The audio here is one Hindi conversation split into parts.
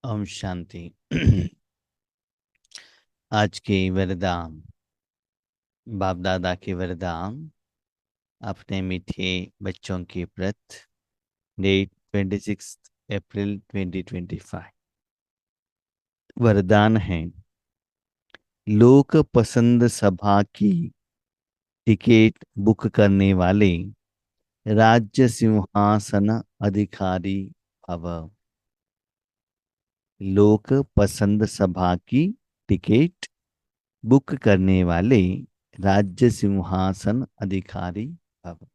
ओम शांति। आज के वरदान, बाप दादा के वरदान अपने मीठे बच्चों के प्रति। डेट 26 अप्रैल 2025। वरदान है, लोक पसंद सभा की टिकट बुक करने वाले राज्य सिंहासन अधिकारी भव। लोक पसंद सभा की टिकट बुक करने वाले राज्य सिंहासन अधिकारी भव।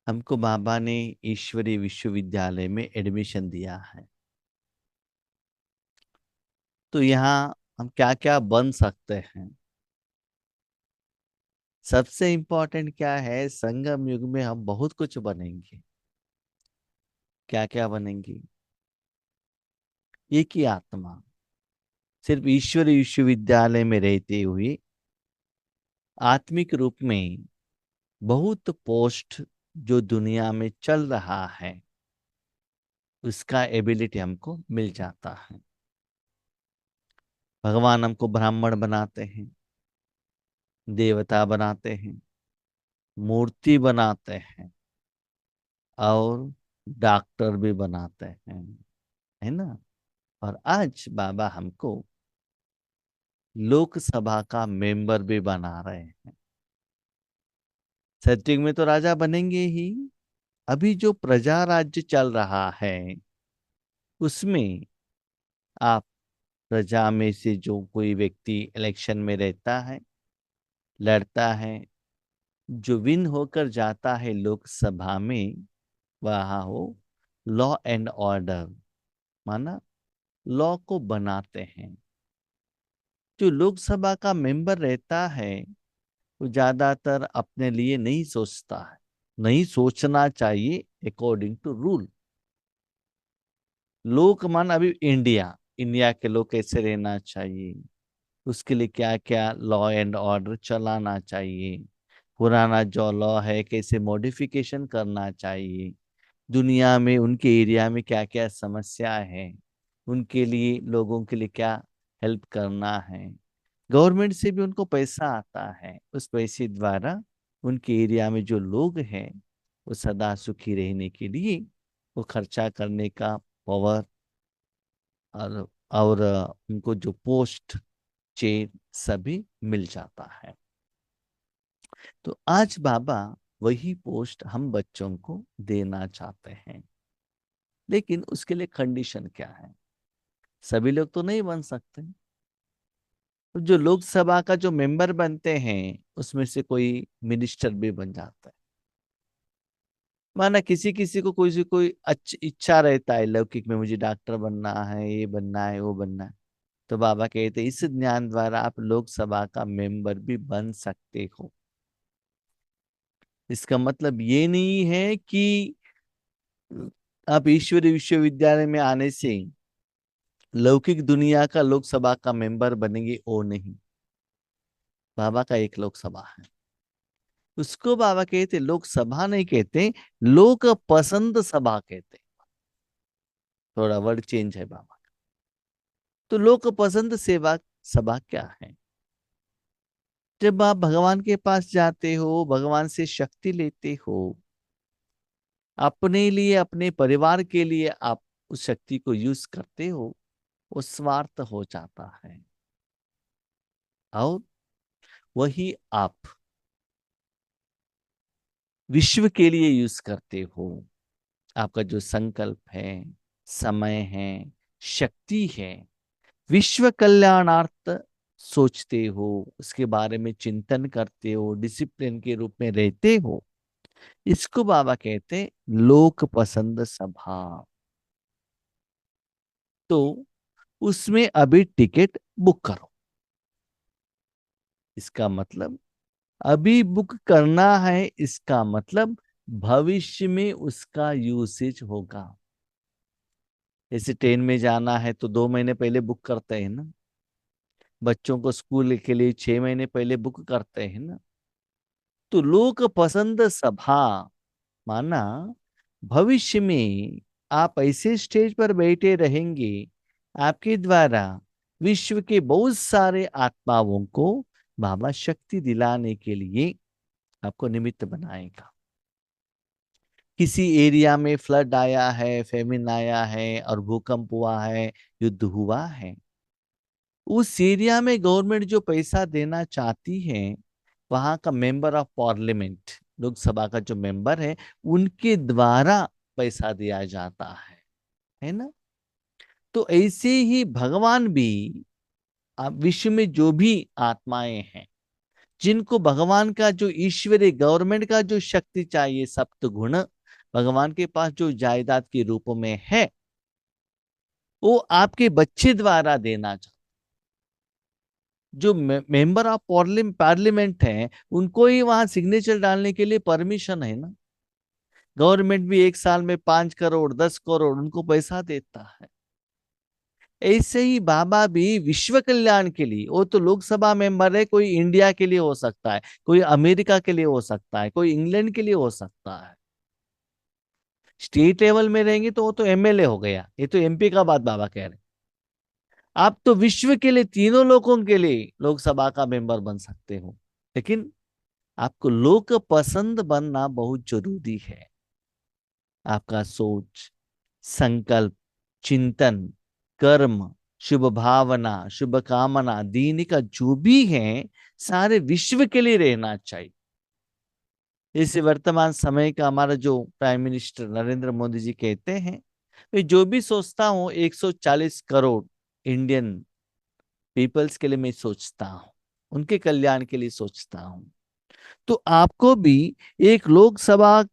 हमको बाबा ने ईश्वरीय विश्वविद्यालय में एडमिशन दिया है, तो यहाँ हम क्या क्या बन सकते हैं। सबसे इम्पोर्टेंट क्या है, संगम युग में हम बहुत कुछ बनेंगे। क्या क्या बनेंगे? एक ही आत्मा, सिर्फ ईश्वरीय विश्वविद्यालय में रहते हुए आत्मिक रूप में बहुत पोस्ट जो दुनिया में चल रहा है, उसका एबिलिटी हमको मिल जाता है। भगवान हमको ब्राह्मण बनाते हैं, देवता बनाते हैं, मूर्ति बनाते हैं और डॉक्टर भी बनाते हैं, है ना। और आज बाबा हमको लोकसभा का मेंबर भी बना रहे हैं। सत्युग में तो राजा बनेंगे ही। अभी जो प्रजा राज्य चल रहा है, उसमें आप प्रजा में से जो कोई व्यक्ति इलेक्शन में रहता है, लड़ता है, जो विन होकर जाता है लोकसभा में, वह हो लॉ एंड ऑर्डर, माना लॉ को बनाते हैं। जो लोकसभा का मेंबर रहता है, वो ज्यादातर अपने लिए नहीं सोचता है। नहीं सोचना चाहिए, अकॉर्डिंग टू रूल। लोक मान अभी इंडिया, इंडिया के लोग कैसे रहना चाहिए, उसके लिए क्या क्या लॉ एंड ऑर्डर चलाना चाहिए, पुराना जो लॉ है कैसे मॉडिफिकेशन करना चाहिए, दुनिया में उनके एरिया में क्या क्या समस्या है, उनके लिए लोगों के लिए क्या हेल्प करना है। गवर्नमेंट से भी उनको पैसा आता है, उस पैसे द्वारा उनके एरिया में जो लोग हैं वो सदा सुखी रहने के लिए वो खर्चा करने का पावर और उनको जो पोस्ट चेन सभी मिल जाता है। तो आज बाबा वही पोस्ट हम बच्चों को देना चाहते हैं, लेकिन उसके लिए कंडीशन क्या है। सभी लोग तो नहीं बन सकते। तो जो लोकसभा का जो मेंबर बनते हैं, उसमें से कोई मिनिस्टर भी बन जाता है। माना किसी किसी को कोई सी कोई अच्छी इच्छा रहता है लौकिक में, मुझे डॉक्टर बनना है, ये बनना है, वो बनना है, तो बाबा कहते हैं इस ज्ञान द्वारा आप लोकसभा का मेंबर भी बन सकते हो। इसका मतलब ये नहीं है कि आप ईश्वरीय विश्वविद्यालय में आने से लौकिक दुनिया का लोकसभा का मेंबर बनेंगे, वो नहीं। बाबा का एक लोकसभा है, उसको बाबा कहते लोकसभा नहीं कहते, लोक पसंद सभा कहते। थोड़ा वर्ड चेंज है बाबा का। तो लोक पसंद सेवा सभा क्या है? जब आप भगवान के पास जाते हो, भगवान से शक्ति लेते हो, अपने लिए अपने परिवार के लिए आप उस शक्ति को यूज करते हो, वो स्वार्थ हो जाता है। और वही आप विश्व के लिए यूज करते हो। आपका जो संकल्प है, समय है, शक्ति है, विश्व कल्याणार्थ सोचते हो, उसके बारे में चिंतन करते हो, डिसिप्लिन के रूप में रहते हो, इसको बाबा कहते हैं लोक पसंद सभा। तो उसमें अभी टिकट बुक करो। इसका मतलब अभी बुक करना है, इसका मतलब भविष्य में उसका यूसेज होगा। जैसे ट्रेन में जाना है तो 2 महीने पहले बुक करते हैं ना, बच्चों को स्कूल के लिए 6 महीने पहले बुक करते हैं ना। तो लोक पसंद सभा माना भविष्य में आप ऐसे स्टेज पर बैठे रहेंगे, आपके द्वारा विश्व के बहुत सारे आत्माओं को बाबा शक्ति दिलाने के लिए आपको निमित्त बनाएगा। किसी एरिया में फ्लड आया है, फेमिन आया है और भूकंप हुआ है, युद्ध हुआ है, उस एरिया में गवर्नमेंट जो पैसा देना चाहती है, वहां का मेंबर ऑफ पार्लियामेंट, लोकसभा का जो मेंबर है, उनके द्वारा पैसा दिया जाता है ना। तो ऐसे ही भगवान भी, आप विश्व में जो भी आत्माएं हैं, जिनको भगवान का जो ईश्वरीय गवर्नमेंट का जो शक्ति चाहिए, सप्त गुण भगवान के पास जो जायदाद के रूप में है, वो आपके बच्चे द्वारा देना चाहते। जो मेंबर ऑफ पार्लियामेंट है, उनको ही वहां सिग्नेचर डालने के लिए परमिशन है ना। गवर्नमेंट भी एक साल में 5 करोड़ 10 करोड़ उनको पैसा देता है। ऐसे ही बाबा भी विश्व कल्याण के लिए, वो तो लोकसभा मेंबर है, कोई इंडिया के लिए हो सकता है, कोई अमेरिका के लिए हो सकता है, कोई इंग्लैंड के लिए हो सकता है। स्टेट लेवल में रहेंगे तो वो तो एमएलए हो गया, ये तो एमपी का बात बाबा कह रहे हैं। आप तो विश्व के लिए, तीनों लोगों के लिए लोकसभा का मेंबर बन सकते हो, लेकिन आपको लोक पसंद बनना बहुत जरूरी है। आपका सोच, संकल्प, चिंतन, कर्म, शुभ भावना, शुभ कामना, दीन का जो भी है, सारे विश्व के लिए रहना चाहिए। इस वर्तमान समय का हमारा जो प्राइम मिनिस्टर नरेंद्र मोदी जी कहते हैं, मैं जो भी सोचता हूँ 140 करोड़ इंडियन पीपल्स के लिए मैं सोचता हूँ, उनके कल्याण के लिए सोचता हूँ। तो आपको भी एक लोकसभा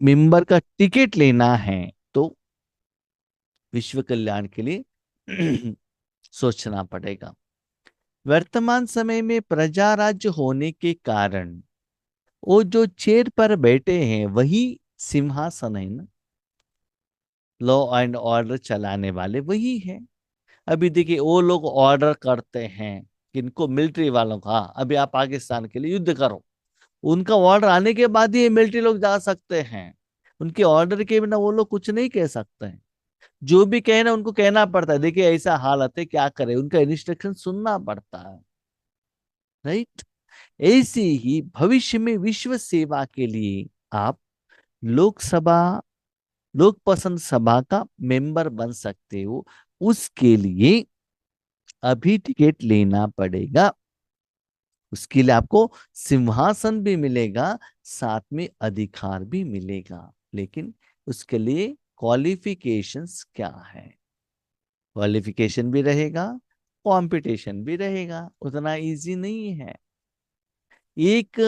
मेंबर का टिकट लेना है तो विश्व कल्याण के लिए सोचना पड़ेगा। वर्तमान समय में प्रजा राज्य होने के कारण वो जो चेयर पर बैठे हैं वही सिंहासन है ना। लॉ एंड ऑर्डर चलाने वाले वही है। अभी देखिए, वो लोग ऑर्डर करते हैं किनको, मिलिट्री वालों का, हाँ अभी आप पाकिस्तान के लिए युद्ध करो, उनका ऑर्डर आने के बाद ही मिलिट्री लोग जा सकते हैं। उनके ऑर्डर के बिना वो लोग कुछ नहीं कह सकते हैं। जो भी कहना उनको कहना पड़ता है, देखिए ऐसा हालत है, क्या करे, उनका इंस्ट्रक्शन सुनना पड़ता है। राइट। ऐसे ही भविष्य में विश्व सेवा के लिए आप लोकसभा, लोक पसंद सभा का मेंबर बन सकते हो। उसके लिए अभी टिकट लेना पड़ेगा। उसके लिए आपको सिंहासन भी मिलेगा, साथ में अधिकार भी मिलेगा, लेकिन उसके लिए क्वालिफिकेशंस क्या है। क्वालिफिकेशन भी रहेगा, कंपटीशन भी रहेगा, उतना इजी नहीं है। एक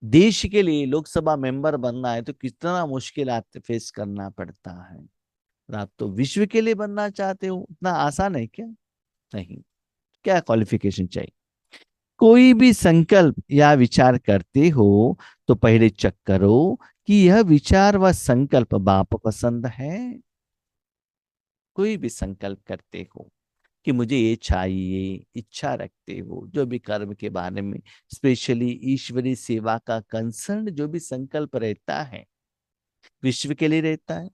देश के लिए लोकसभा मेंबर बनना है तो कितना मुश्किलात फेस करना पड़ता है। और आप तो विश्व के लिए बनना चाहते हो, उतना आसान है क्या? नहीं। क्या क्वालिफिकेशन चाहिए? कोई भी संकल्प या विचार करते हो तो पहले चेक करो कि यह विचार व संकल्प बाप पसंद है। कोई भी संकल्प करते हो कि मुझे ये चाहिए, इच्छा रखते हो, जो भी कर्म के बारे में, स्पेशली ईश्वरीय सेवा का कंसर्न जो भी संकल्प रहता है, विश्व के लिए रहता है,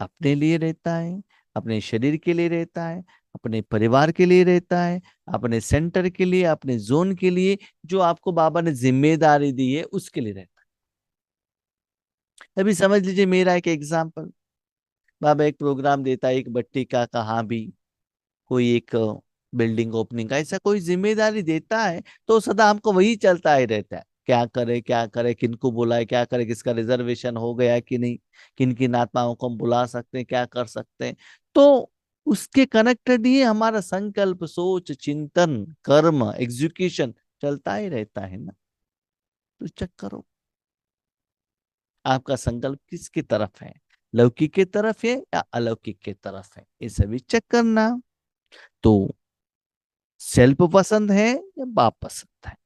अपने लिए रहता है, अपने शरीर के लिए रहता है, अपने परिवार के लिए रहता है, अपने सेंटर के लिए, अपने जोन के लिए, जो आपको बाबा ने जिम्मेदारी दी है उसके लिए रहता है। अभी समझ लीजिए मेरा एक एग्जाम्पल, बाबा एक प्रोग्राम देता है, एक बट्टी का कहाँ भी, कोई एक बिल्डिंग ओपनिंग का, ऐसा कोई जिम्मेदारी देता है तो सदा हमको वही चलता ही रहता है, क्या करे क्या करे, किनको बुलाए, क्या करे, किसका रिजर्वेशन हो गया है कि नहीं, किन किन आत्माओं को हम बुला सकते हैं, क्या कर सकते हैं। तो उसके कनेक्टेड ही हमारा संकल्प, सोच, चिंतन, कर्म, एग्जीक्यूशन चलता ही रहता है ना। तो चेक करो आपका संकल्प किसकी तरफ है, लौकिक की तरफ है या अलौकिक की तरफ है, ये सभी चेक करना। तो सेल्फ पसंद है या बाप पसंद है?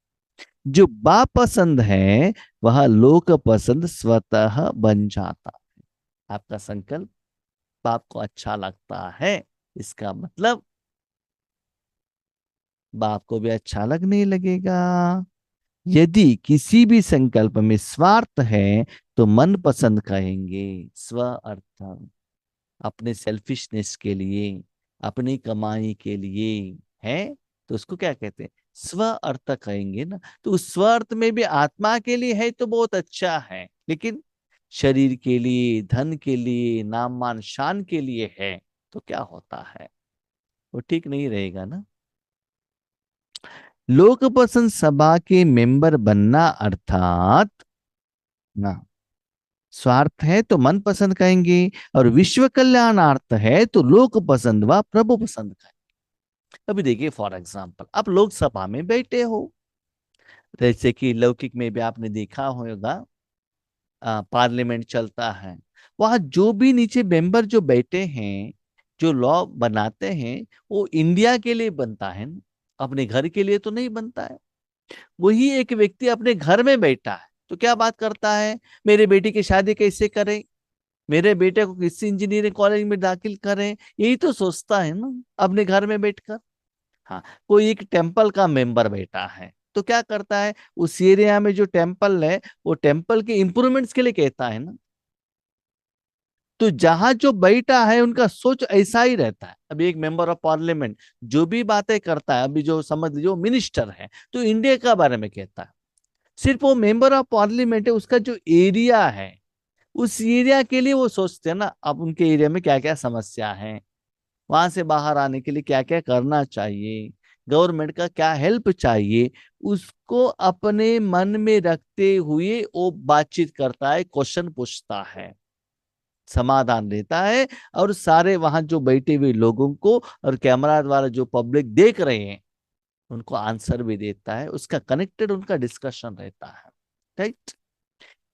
जो बाप पसंद है वह लोक पसंद स्वतः बन जाता है। आपका संकल्प बाप को अच्छा लगता है, इसका मतलब बाप को भी अच्छा लगने लगेगा। यदि किसी भी संकल्प में स्वार्थ है तो मन पसंद कहेंगे। स्व अर्थ, अपने सेल्फिशनेस के लिए, अपनी कमाई के लिए है, तो उसको क्या कहते हैं? स्व अर्थ कहेंगे ना। तो उस स्व अर्थ में भी आत्मा के लिए है तो बहुत अच्छा है, लेकिन शरीर के लिए, धन के लिए, नाम मान शान के लिए है तो क्या होता है? वो ठीक नहीं रहेगा ना। लोक पसंद सभा के मेंबर बनना अर्थात ना, स्वार्थ है तो मन पसंद कहेंगे, और विश्व कल्याणार्थ है तो लोक पसंद व प्रभु पसंद कहेंगे। अभी देखिए फॉर एग्जाम्पल, आप लोकसभा में बैठे हो, जैसे कि लौकिक में भी आपने देखा होगा, पार्लियामेंट चलता है, वहां जो भी नीचे मेंबर जो बैठे हैं, जो लॉ बनाते हैं, वो इंडिया के लिए बनता है ना, अपने घर के लिए तो नहीं बनता है। वही एक व्यक्ति अपने घर में बैठा है तो क्या बात करता है, मेरे बेटी की शादी कैसे करें, मेरे बेटे को किसी इंजीनियरिंग कॉलेज में दाखिल करें, यही तो सोचता है ना अपने घर में बैठकर। हाँ, कोई एक टेम्पल का मेंबर बैठा है तो क्या करता है, उस एरिया में जो टेम्पल है वो टेम्पल के इंप्रूवमेंट्स के लिए कहता है ना। तो जहां जो बैठा है उनका सोच ऐसा ही रहता है। अभी एक मेंबर ऑफ पार्लियामेंट जो भी बातें करता है, अभी जो समझ लीजिए मिनिस्टर है तो इंडिया का बारे में कहता है। सिर्फ वो मेंबर ऑफ पार्लियामेंट है, उसका जो एरिया है उस एरिया के लिए वो सोचते हैं ना, अब उनके एरिया में क्या क्या समस्या है, वहां से बाहर आने के लिए क्या क्या करना चाहिए, गवर्नमेंट का क्या हेल्प चाहिए, उसको अपने मन में रखते हुए वो बातचीत करता है, क्वेश्चन पूछता है, समाधान देता है, और सारे वहां जो बैठे हुए लोगों को और कैमरा द्वारा जो पब्लिक देख रहे हैं उनको आंसर भी देता है, उसका कनेक्टेड उनका डिस्कशन रहता है। राइट।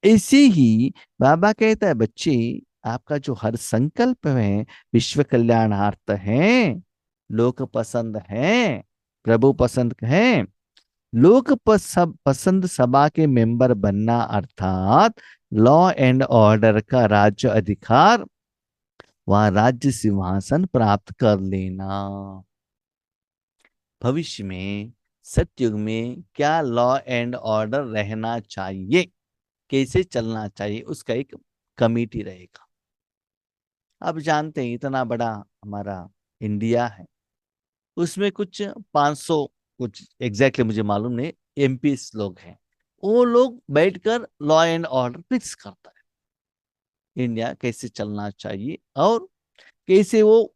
ऐसे ही बाबा कहता है, बच्चे आपका जो हर संकल्प है विश्व कल्याणार्थ है, लोक पसंद है, प्रभु पसंद है। पसंद सभा के मेंबर बनना अर्थात लॉ एंड ऑर्डर का राज्य अधिकार व राज्य सिंहासन प्राप्त कर लेना। भविष्य में सतयुग में क्या लॉ एंड ऑर्डर रहना चाहिए, कैसे चलना चाहिए, उसका एक कमिटी रहेगा। आप जानते हैं इतना बड़ा हमारा इंडिया है, उसमें कुछ 500, कुछ एग्जैक्टली मुझे मालूम नहीं, एमपी लोग हैं, वो लोग बैठकर लॉ एंड ऑर्डर फिक्स करता है, इंडिया कैसे चलना चाहिए और कैसे वो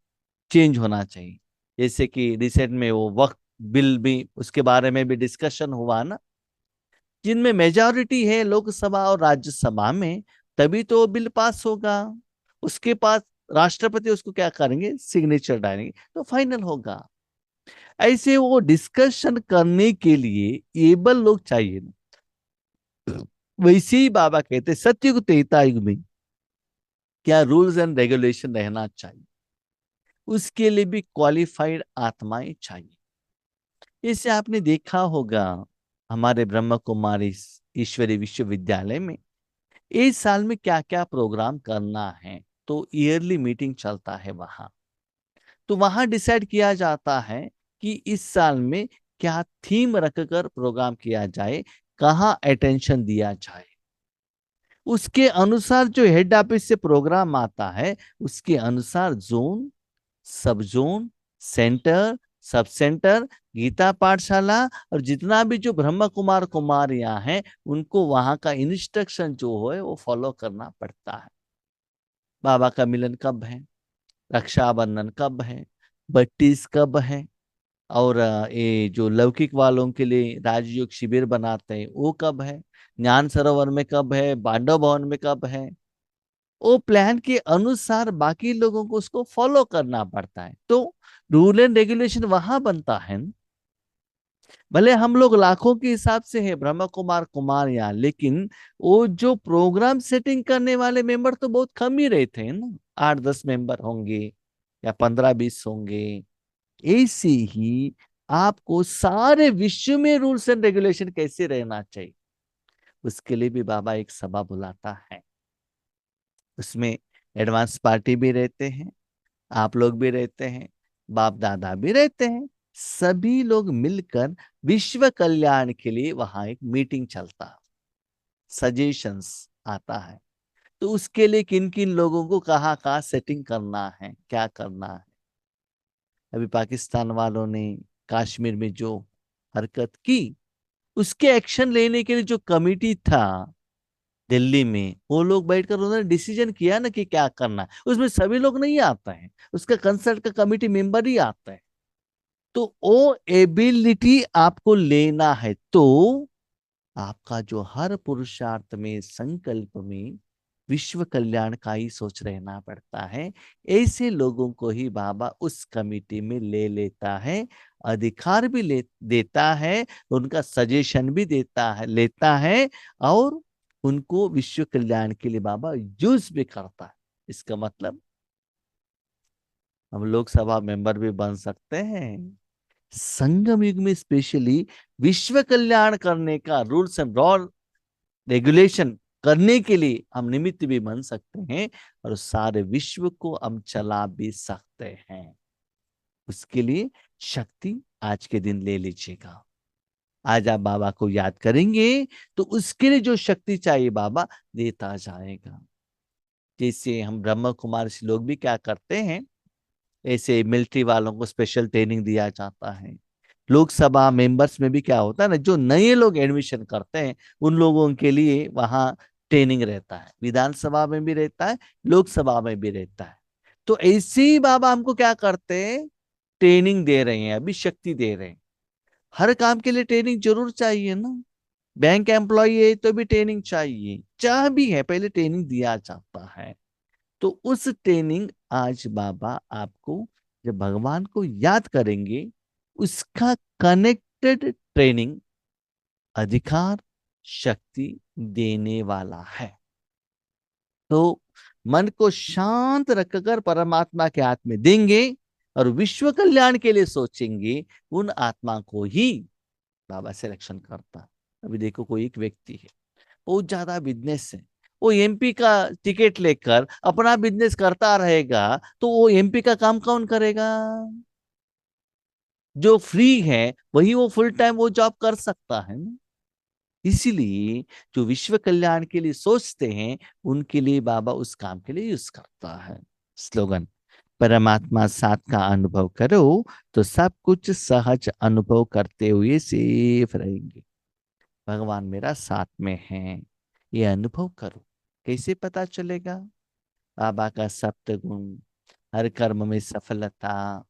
चेंज होना चाहिए। जैसे कि रिसेंट में वो वक्त बिल भी, उसके बारे में भी डिस्कशन हुआ ना, जिनमें मेजॉरिटी है लोकसभा और राज्यसभा में, तभी तो वो बिल पास होगा। उसके पास राष्ट्रपति उसको क्या करेंगे, सिग्नेचर डालेंगे तो फाइनल होगा। ऐसे वो डिस्कशन करने के लिए एबल लोग चाहिए ना। वैसे ही बाबा कहते सतयुग त्रेता युग में क्या रूल्स एंड रेगुलेशन रहना चाहिए, उसके लिए भी क्वालिफाइड आत्माएं चाहिए। इसे आपने देखा होगा हमारे ब्रह्म कुमारी ईश्वरी विश्वविद्यालय में इस साल में क्या क्या प्रोग्राम करना है, तो ईयरली मीटिंग चलता है वहां। तो वहां डिसाइड किया जाता है कि इस साल में क्या थीम रखकर प्रोग्राम किया जाए, कहाँ अटेंशन दिया जाए। उसके अनुसार जो हेड ऑफिस से प्रोग्राम आता है उसके अनुसार zone, sub zone, centre, sub centre, Gita Pathshala और जितना भी जो ब्रह्म कुमार कुमारियां हैं उनको वहां का इंस्ट्रक्शन जो है वो फॉलो करना पड़ता है। बाबा का मिलन कब है, रक्षाबंधन कब है, बत्तीस कब है, और ये जो लौकिक वालों के लिए राजयोग शिविर बनाते हैं वो कब है, ज्ञान सरोवर में कब है, पांडव भवन में कब है, वो प्लान के अनुसार बाकी लोगों को उसको फॉलो करना पड़ता है। तो रूल एंड रेगुलेशन वहां बनता है न। भले हम लोग लाखों के हिसाब से है ब्रह्म कुमार कुमार यहाँ, लेकिन वो जो प्रोग्राम सेटिंग करने वाले मेंबर तो बहुत कम ही रहते हैं ना, 8-10 मेंबर होंगे या 15-20 होंगे। ऐसे ही आपको सारे विश्व में रूल्स एंड रेगुलेशन कैसे रहना चाहिए, उसके लिए भी बाबा एक सभा बुलाता है। उसमें एडवांस पार्टी भी रहते हैं, आप लोग भी रहते हैं, बाप दादा भी रहते हैं, सभी लोग मिलकर विश्व कल्याण के लिए वहां एक मीटिंग चलता है, सजेशंस आता है। तो उसके लिए किन किन लोगों को कहाँ कहाँ सेटिंग करना है, क्या करना है। अभी पाकिस्तान वालों ने कश्मीर में जो हरकत की, उसके एक्शन लेने के लिए जो कमिटी था दिल्ली में, वो लोग बैठकर उन्होंने डिसीजन किया ना कि क्या करना है। उसमें सभी लोग नहीं आते हैं, उसका कंसल्ट का कमिटी मेंबर ही आता है। तो वो एबिलिटी आपको लेना है, तो आपका जो हर पुरुषार्थ में, संकल्प में विश्व कल्याण का ही सोच रहना पड़ता है। ऐसे लोगों को ही बाबा उस कमिटी में ले लेता है, अधिकार भी ले देता है, उनका सजेशन भी देता है, लेता है, और उनको विश्व कल्याण के लिए बाबा यूज भी करता है। इसका मतलब हम लोकसभा मेंबर भी बन सकते हैं। संगम युग में स्पेशली विश्व कल्याण करने का रूल्स एंड रेगुलेशन करने के लिए हम निमित्त भी बन सकते हैं, और सारे विश्व को हम चला भी सकते हैं। उसके लिए शक्ति आज के दिन ले लीजिएगा। आज आप बाबा को याद करेंगे तो उसके लिए जो शक्ति चाहिए बाबा देता जाएगा। जैसे हम ब्रह्म कुमारी लोग भी क्या करते हैं, ऐसे मिलिट्री वालों को स्पेशल ट्रेनिंग दिया जाता है। लोकसभा मेंबर्स में भी क्या होता है ना, जो नए लोग एडमिशन करते हैं उन लोगों के लिए वहां ट्रेनिंग रहता है। विधानसभा में भी रहता है, लोकसभा में भी रहता है। तो ऐसे ही बाबा हमको क्या करते हैं, ट्रेनिंग दे रहे हैं, अभी शक्ति दे रहे हैं। हर काम के लिए ट्रेनिंग जरूर चाहिए ना। बैंक एम्प्लॉय है तो भी ट्रेनिंग चाहिए, जहां भी है पहले ट्रेनिंग दिया जाता है। तो उस ट्रेनिंग आज बाबा आपको, जब भगवान को याद करेंगे, उसका कनेक्टेड ट्रेनिंग अधिकार शक्ति देने वाला है। तो मन को शांत रखकर परमात्मा के हाथ में देंगे और विश्व कल्याण के लिए सोचेंगे, उन आत्मा को ही बाबा सिलेक्शन करता है। अभी देखो कोई एक व्यक्ति है, बहुत ज्यादा बिजनेस है, वो एमपी का टिकट लेकर अपना बिजनेस करता रहेगा, तो वो एमपी का काम कौन करेगा? जो फ्री है वही वो फुल टाइम वो जॉब कर सकता है ना। इसीलिए जो विश्व कल्याण के लिए सोचते हैं, उनके लिए बाबा उस काम के लिए यूज करता है। स्लोगन, परमात्मा साथ का अनुभव करो तो सब कुछ सहज अनुभव करते हुए सेफ रहेंगे। भगवान मेरा साथ में है, ये अनुभव करो। कैसे पता चलेगा? बाबा का सप्त गुण, हर कर्म में सफलता,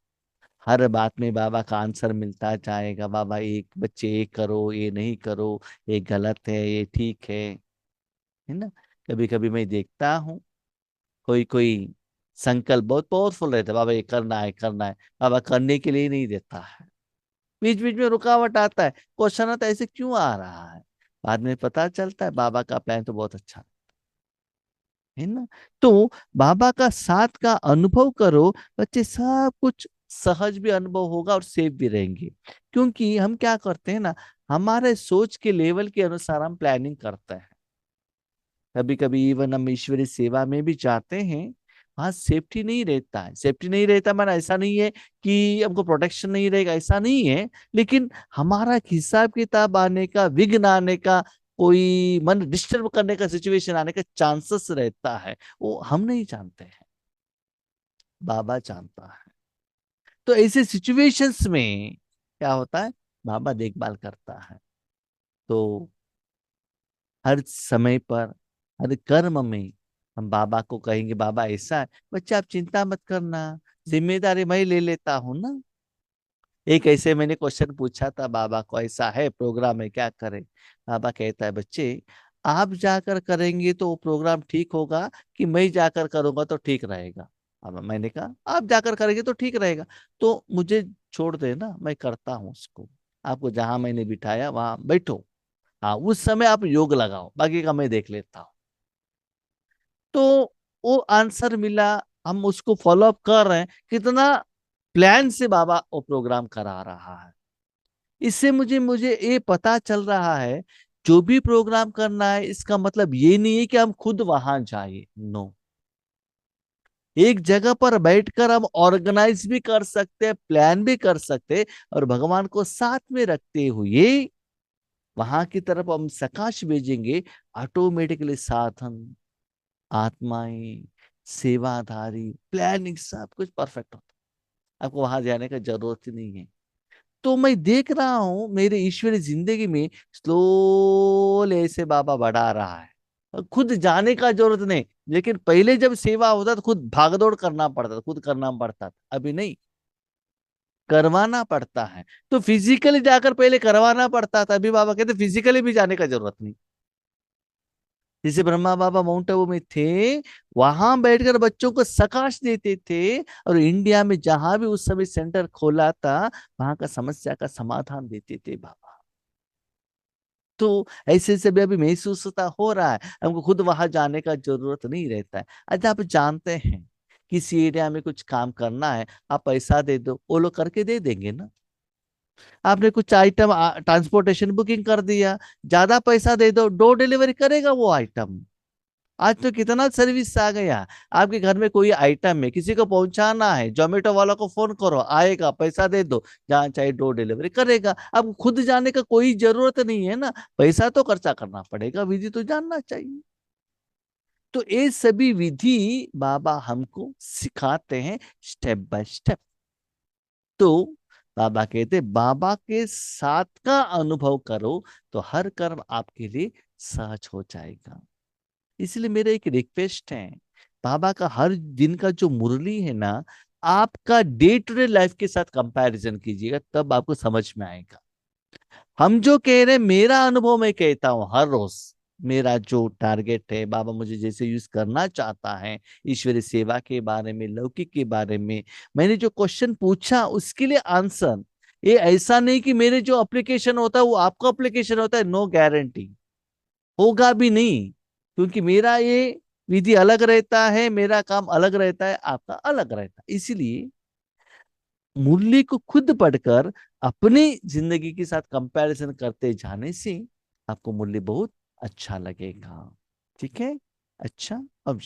हर बात में बाबा का आंसर मिलता जाएगा। बाबा एक बच्चे ये करो, ये नहीं करो, ये गलत है, ये ठीक है ना। कभी कभी मैं देखता हूँ, कोई कोई संकल्प बहुत पावरफुल रहता है, बाबा ये करना है करना है, बाबा करने के लिए ही नहीं देता है। बीच बीच में रुकावट आता है, क्वेश्चन आता है ऐसे क्यों आ रहा है। बाद में पता चलता है बाबा का प्लान तो बहुत अच्छा है ना। तो बाबा का साथ का अनुभव करो, बच्चे सब कुछ सहज भी अनुभव होगा और सेफ भी रहेंगे। क्योंकि हम क्या करते हैं ना, हमारे सोच के लेवल के अनुसार हम प्लानिंग करते हैं। कभी कभी इवन हम ईश्वरीय सेवा में भी जाते हैं, वहां सेफ्टी नहीं रहता है। सेफ्टी नहीं रहता माना ऐसा नहीं है कि हमको प्रोटेक्शन नहीं रहेगा, ऐसा नहीं है। लेकिन हमारा हिसाब किताब आने का, विघ्न आने का, कोई मन डिस्टर्ब करने का सिचुएशन आने का चांसेस रहता है, वो हम नहीं जानते हैं, बाबा जानता है। तो ऐसे सिचुएशंस में क्या होता है, बाबा देखभाल करता है। तो हर समय पर, हर कर्म में हम बाबा को कहेंगे, बाबा ऐसा है, बच्चा आप चिंता मत करना, जिम्मेदारी मैं ले लेता हूं ना। एक ऐसे मैंने क्वेश्चन पूछा था बाबा को, ऐसा है प्रोग्राम है क्या करें? बाबा कहता है, बच्चे आप जाकर करेंगे तो वो प्रोग्राम ठीक होगा, कि मैं जाकर करूंगा तो ठीक रहेगा? अब मैंने कहा आप जाकर करेंगे तो ठीक रहेगा, तो मुझे छोड़ देना, मैं करता हूँ उसको। आपको जहां मैंने बिठाया वहां बैठो, हाँ उस समय आप योग लगाओ, बाकी का मैं देख लेता हूँ। तो वो आंसर मिला, हम उसको फॉलो अप कर रहे हैं। कितना प्लान से बाबा वो प्रोग्राम करा रहा है। इससे मुझे मुझे ये पता चल रहा है, जो भी प्रोग्राम करना है इसका मतलब ये नहीं है कि हम खुद वहां जाए। नो, एक जगह पर बैठकर हम ऑर्गेनाइज भी कर सकते हैं, प्लान भी कर सकते हैं, और भगवान को साथ में रखते हुए वहां की तरफ हम प्रकाश भेजेंगे। ऑटोमेटिकली साधन, आत्माएं, सेवाधारी, प्लानिंग सब कुछ परफेक्ट होता है। आपको वहां जाने का जरूरत ही नहीं है। तो मैं देख रहा हूं मेरे ईश्वरी जिंदगी में स्लोली ऐसे बाबा बढ़ा रहा है। और खुद जाने का जरूरत नहीं, लेकिन पहले जब सेवा होता तो खुद भागदौड़ करना पड़ता था, खुद करना पड़ता था, अभी नहीं, करवाना पड़ता है। तो फिजिकली जाकर पहले करवाना पड़ता था, अभी बाबा कहते फिजिकली भी जाने का जरूरत नहीं। जैसे ब्रह्मा बाबा माउंट आबू में थे, वहां बैठकर बच्चों को सकाश देते थे, और इंडिया में जहां भी उस समय सेंटर खोला था वहां का समस्या का समाधान देते थे बाबा। तो ऐसे से भी अभी महसूस होता हो रहा है, हमको खुद वहां जाने का जरूरत नहीं रहता है। अच्छा, आप जानते हैं किसी एरिया में कुछ काम करना है, आप पैसा दे दो, वो लोग करके दे देंगे ना। आपने कुछ आइटम ट्रांसपोर्टेशन बुकिंग कर दिया, ज्यादा पैसा दे दो, डोर डिलीवरी करेगा वो आइटम। आज तो कितना सर्विस आ गया। आपके घर में कोई आइटम है, किसी को पहुंचाना है, जोमेटो वाला को फोन करो, आएगा, पैसा दे दो, जहां चाहे डोर डिलीवरी करेगा। अब खुद जाने का कोई जरूरत नहीं है ना। पैसा तो खर्चा करना पड़ेगा, विधि तो जानना चाहिए। तो ये सभी विधि बाबा हमको सिखाते हैं, स्टेप बाय स्टेप। तो बाबा कहते, बाबा के साथ का अनुभव करो तो हर कर्म आपके लिए सहज हो जाएगा। इसलिए मेरा एक रिक्वेस्ट है, बाबा का हर दिन का जो मुरली है ना, आपका डे टू डे लाइफ के साथ कंपैरिजन कीजिएगा, तब आपको समझ में आएगा। हम जो कह रहे हैं, मेरा अनुभव मैं कहता हूं हर रोज, मेरा जो टारगेट है, बाबा मुझे जैसे यूज करना चाहता है, ईश्वरी सेवा के बारे में, लौकिक के बारे में, मैंने जो क्वेश्चन पूछा उसके लिए आंसर। ये ऐसा नहीं कि मेरे जो एप्लीकेशन होता है वो आपका एप्लीकेशन होता है, नो गारंटी, होगा भी नहीं। क्योंकि मेरा ये विधि अलग रहता है, मेरा काम अलग रहता है, आपका अलग रहता है। इसलिए मूल्य को खुद पढ़कर अपनी जिंदगी के साथ कंपैरिजन करते जाने से आपको मूल्य बहुत अच्छा लगेगा। ठीक है। अच्छा, अब